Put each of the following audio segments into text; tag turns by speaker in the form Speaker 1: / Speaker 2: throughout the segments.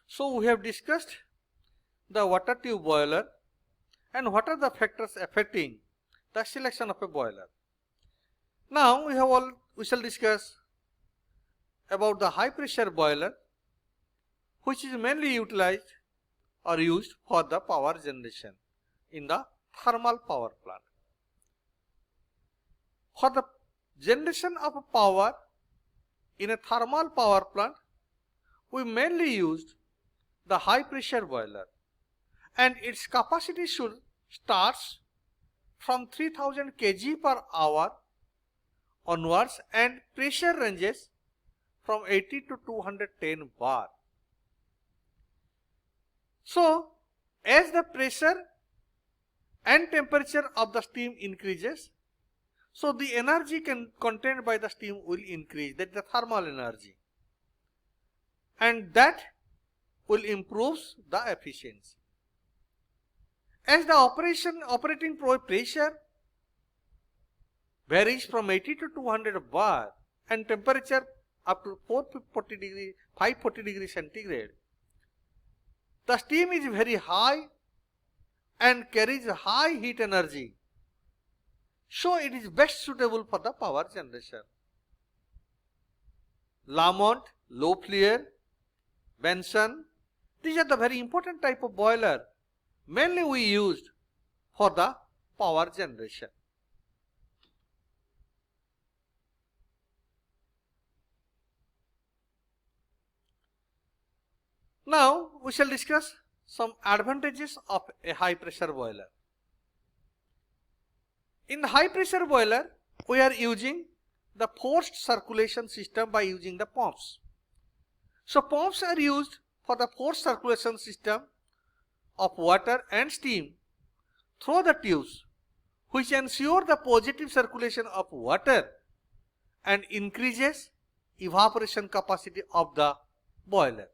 Speaker 1: So we have discussed the water tube boiler and what are the factors affecting the selection of a boiler. Now we shall discuss about the high pressure boiler, which is mainly utilized or used for the power generation in the thermal power plant. For the generation of power in a thermal power plant, we mainly used the high pressure boiler, and its capacity should starts from 3000 kg per hour onwards and pressure ranges from 80 to 210 bar. So, as the pressure and temperature of the steam increases, so the energy contained by the steam will increase, that is the thermal energy, and that will improve the efficiency. As the operating pressure varies from 80 to 200 bar and temperature up to 540 degrees centigrade, the steam is very high and carries high heat energy, so it is best suitable for the power generation. Lamont, Loeffler, Benson, these are the very important type of boiler mainly we used for the power generation. Now we shall discuss some advantages of a high pressure boiler. In the high pressure boiler, we are using the forced circulation system by using the pumps. So pumps are used for the forced circulation system of water and steam through the tubes, which ensure the positive circulation of water and increases evaporation capacity of the boiler.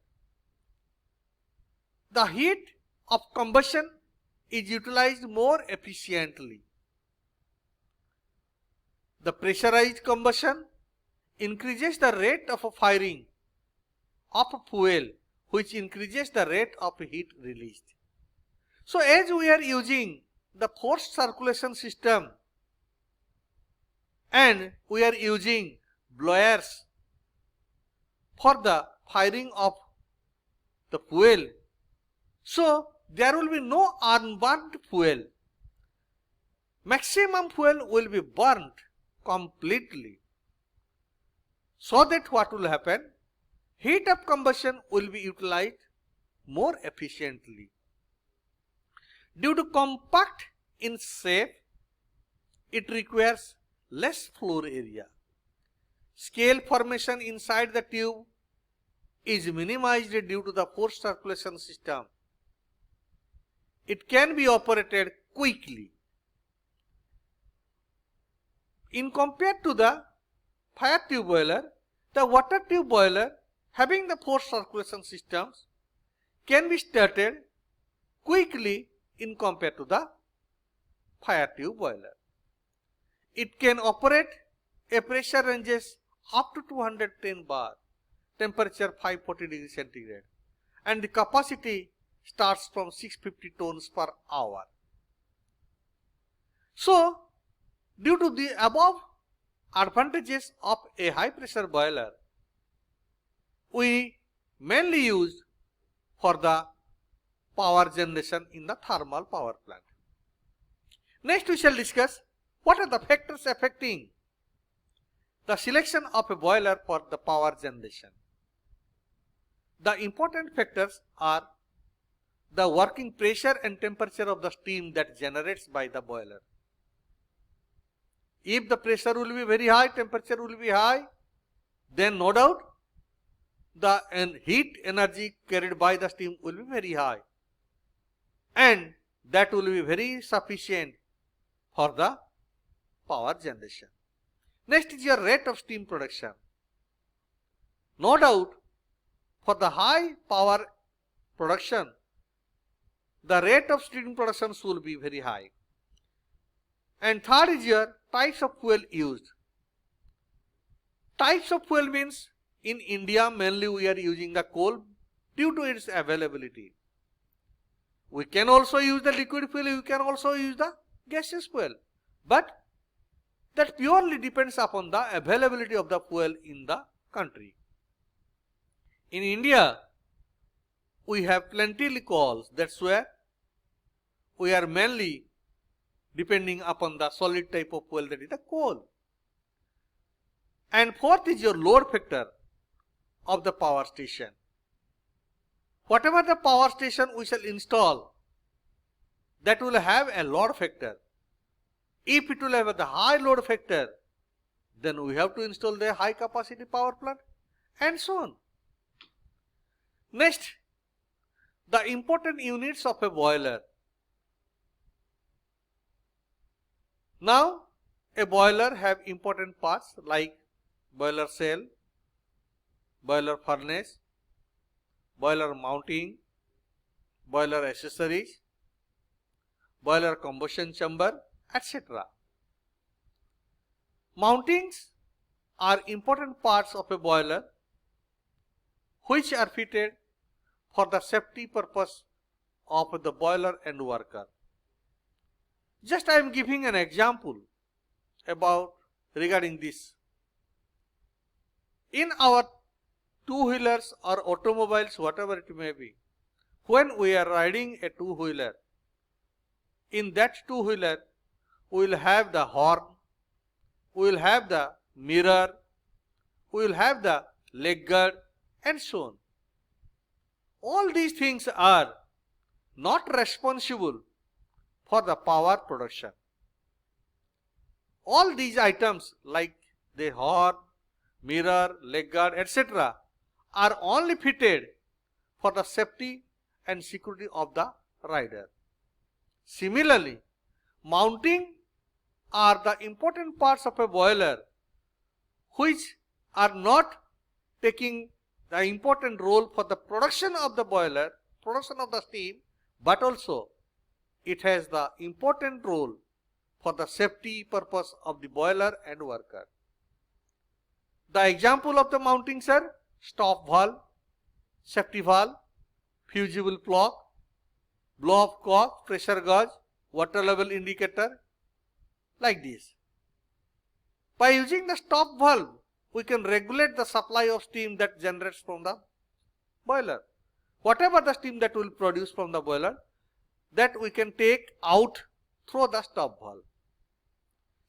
Speaker 1: The heat of combustion is utilized more efficiently. The pressurized combustion increases the rate of firing of fuel, which increases the rate of heat released. So as we are using the forced circulation system and we are using blowers for the firing of the fuel, so there will be no unburnt fuel. Maximum fuel will be burnt completely. So that what will happen? Heat of combustion will be utilized more efficiently. Due to compact in shape, it requires less floor area. Scale formation inside the tube is minimized due to the forced circulation system. It can be operated quickly. In compared to the fire tube boiler, the water tube boiler having the forced circulation systems can be started quickly in compared to the fire tube boiler. It can operate a pressure ranges up to 210 bar, temperature 540 degrees centigrade, and the capacity starts from 650 tons per hour. So, due to the above advantages of a high pressure boiler, we mainly use for the power generation in the thermal power plant. Next we shall discuss what are the factors affecting the selection of a boiler for the power generation. The important factors are the working pressure and temperature of the steam that generates by the boiler. If the pressure will be very high, temperature will be high, then no doubt the heat energy carried by the steam will be very high, and that will be very sufficient for the power generation. Next is your rate of steam production. No doubt for the high power production, the rate of steam production will be very high. And third is your types of fuel used. Types of fuel means in India mainly we are using the coal due to its availability. We can also use the liquid fuel, we can also use the gaseous fuel, but that purely depends upon the availability of the fuel in the country. In India, we have plenty coals, that's where we are mainly depending upon the solid type of fuel, that is the coal. And fourth is your load factor of the power station. Whatever the power station we shall install, that will have a load factor. If it will have the high load factor, then we have to install the high capacity power plant, and so on. Next, the important units of a boiler. Now, a boiler have important parts like boiler cell, boiler furnace, boiler mounting, boiler accessories, boiler combustion chamber, etc. Mountings are important parts of a boiler which are fitted for the safety purpose of the boiler and worker. Just I am giving an example about regarding this. In our two-wheelers or automobiles, whatever it may be, when we are riding a two-wheeler, in that two-wheeler we will have the horn, we will have the mirror, we will have the leg guard, and so on. All these things are not responsible for the power production. All these items like the horn, mirror, leg guard, etc. are only fitted for the safety and security of the rider. Similarly, mounting are the important parts of a boiler which are not taking the important role for the production of the boiler, production of the steam, but also it has the important role for the safety purpose of the boiler and worker. The example of the mountings are stop valve, safety valve, fusible plug, blow-off cork, pressure gauge, water level indicator, like this. By using the stop valve, we can regulate the supply of steam that generates from the boiler. Whatever the steam that will produce from the boiler, that we can take out through the stop valve.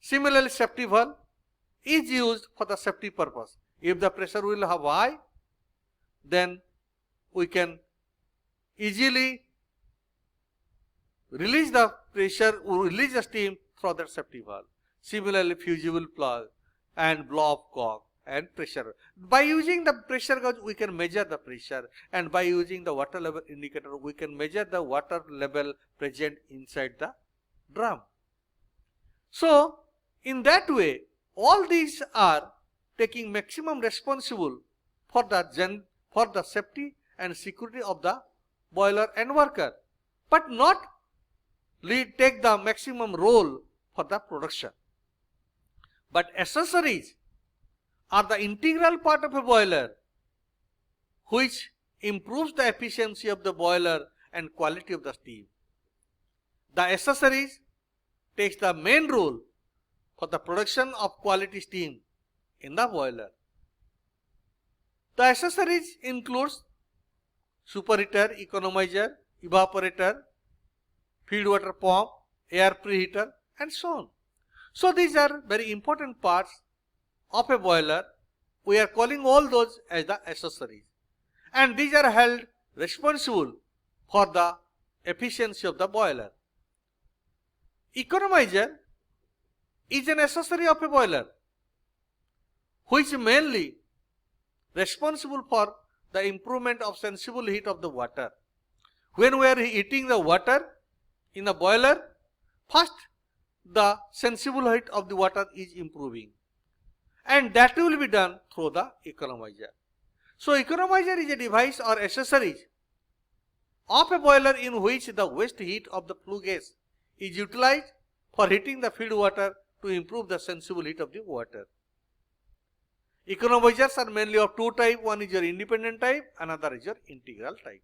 Speaker 1: Similarly, safety valve is used for the safety purpose. If the pressure will have high, then we can easily release the pressure, release the steam through that safety valve. Similarly, fusible plug and blow-off cork and pressure. By using the pressure gauge, we can measure the pressure, and by using the water level indicator, we can measure the water level present inside the drum. So, in that way, all these are taking maximum responsible for the safety and security of the boiler and worker, but not take the maximum role for the production. But accessories are the integral part of a boiler which improves the efficiency of the boiler and quality of the steam. The accessories takes the main role for the production of quality steam in the boiler. The accessories includes superheater, economizer, evaporator, feed water pump, air preheater, and so on. So these are very important parts of a boiler. We are calling all those as the accessories, and these are held responsible for the efficiency of the boiler. Economizer is an accessory of a boiler which is mainly responsible for the improvement of sensible heat of the water. When we are heating the water in a boiler, first the sensible heat of the water is improving, and that will be done through the economizer. So economizer is a device or accessory of a boiler in which the waste heat of the flue gas is utilized for heating the feed water to improve the sensible heat of the water. Economizers are mainly of two types. One is your independent type, another is your integral type.